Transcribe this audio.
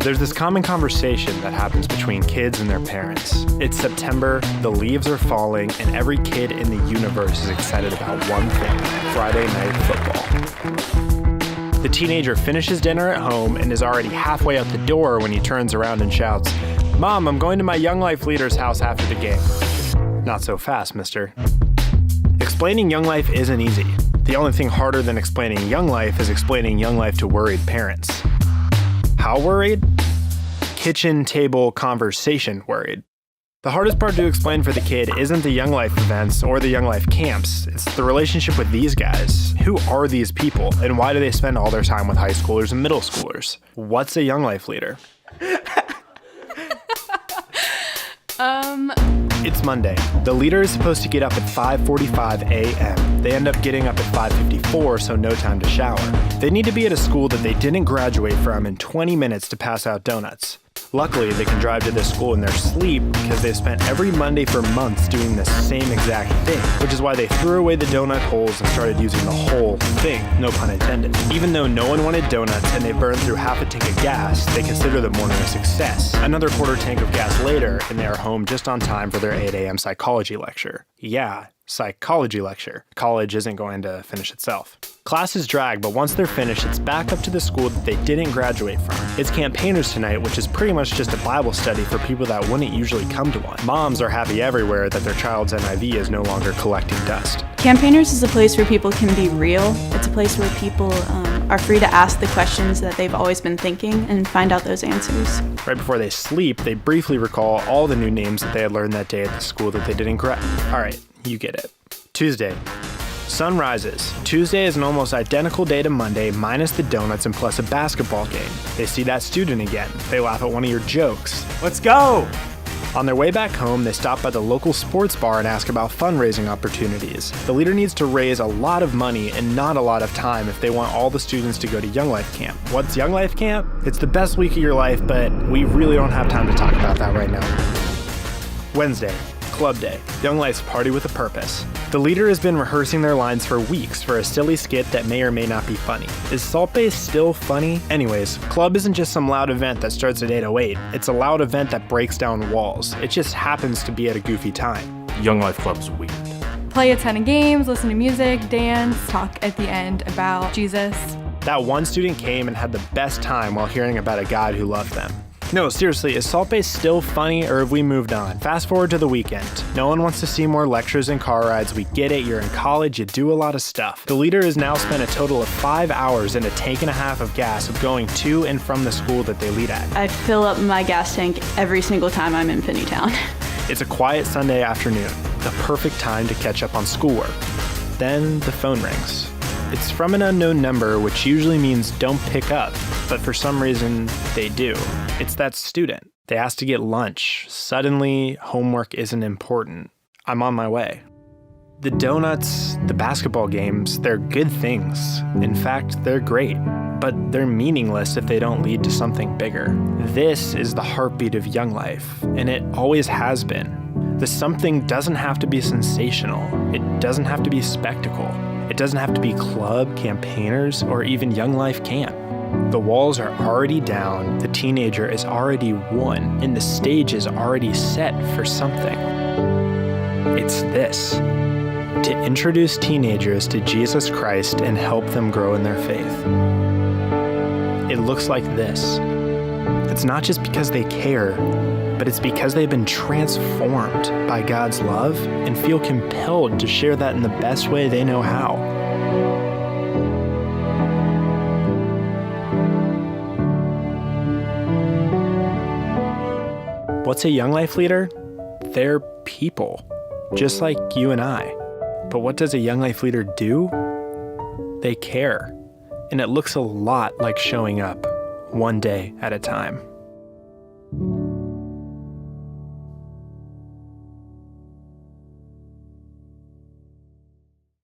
There's this common conversation that happens between kids and their parents. It's September, the leaves are falling, and every kid in the universe is excited about one thing: Friday night football. The teenager finishes dinner at home and is already halfway out the door when he turns around and shouts, "Mom, I'm going to my Young Life leader's house after the game." Not so fast, mister. Explaining Young Life isn't easy. The only thing harder than explaining Young Life is explaining Young Life to worried parents. How worried? Kitchen table conversation worried. The hardest part to explain for the kid isn't the Young Life events or the Young Life camps. It's the relationship with these guys. Who are these people, and why do they spend all their time with high schoolers and middle schoolers? What's a Young Life leader? It's Monday. The leader is supposed to get up at 5:45 a.m. They end up getting up at 5:54, so no time to shower. They need to be at a school that they didn't graduate from in 20 minutes to pass out donuts. Luckily, they can drive to this school in their sleep because they've spent every Monday for months doing the same exact thing, which is why they threw away the donut holes and started using the whole thing, no pun intended. Even though no one wanted donuts and they burned through half a tank of gas, they consider the morning a success. Another quarter tank of gas later, and they are home just on time for their 8 a.m. psychology lecture. Yeah, psychology lecture. College isn't going to finish itself. Classes drag, but once they're finished, it's back up to the school that they didn't graduate from. It's Campaigners tonight, which is pretty much just a Bible study for people that wouldn't usually come to one. Moms are happy everywhere that their child's NIV is no longer collecting dust. Campaigners is a place where people can be real. It's a place where people are free to ask the questions that they've always been thinking and find out those answers. Right before they sleep, they briefly recall all the new names that they had learned that day at the school that they didn't graduate. All right, you get it. Tuesday. Sun rises. Tuesday is an almost identical day to Monday, minus the donuts and plus a basketball game. They see that student again. They laugh at one of your jokes. Let's go! On their way back home, they stop by the local sports bar and ask about fundraising opportunities. The leader needs to raise a lot of money and not a lot of time if they want all the students to go to Young Life Camp. What's Young Life Camp? It's the best week of your life, but we really don't have time to talk about that right now. Wednesday. Club Day. Young Life's party with a purpose. The leader has been rehearsing their lines for weeks for a silly skit that may or may not be funny. Is Salt Bae still funny? Anyways, Club isn't just some loud event that starts at 8:08. It's a loud event that breaks down walls. It just happens to be at a goofy time. Young Life Club's weird. Play a ton of games, listen to music, dance, talk at the end about Jesus. That one student came and had the best time while hearing about a God who loved them. No, seriously, is Salt Bae still funny, or have we moved on? Fast forward to the weekend. No one wants to see more lectures and car rides. We get it, you're in college, you do a lot of stuff. The leader has now spent a total of 5 hours and a tank and a half of gas of going to and from the school that they lead at. I fill up my gas tank every single time I'm in Finneytown. It's a quiet Sunday afternoon, the perfect time to catch up on schoolwork. Then the phone rings. It's from an unknown number, which usually means don't pick up, but for some reason, they do. It's that student. They ask to get lunch. Suddenly, homework isn't important. I'm on my way. The donuts, the basketball games, they're good things. In fact, they're great, but they're meaningless if they don't lead to something bigger. This is the heartbeat of Young Life, and it always has been. The something doesn't have to be sensational. It doesn't have to be spectacle. It doesn't have to be club, campaigners, or even Young Life Camp. The walls are already down, the teenager is already won, and the stage is already set for something. It's this: to introduce teenagers to Jesus Christ and help them grow in their faith. It looks like this. It's not just because they care, but it's because they've been transformed by God's love and feel compelled to share that in the best way they know how. What's a Young Life leader? They're people, just like you and I. But what does a Young Life leader do? They care. And it looks a lot like showing up, one day at a time.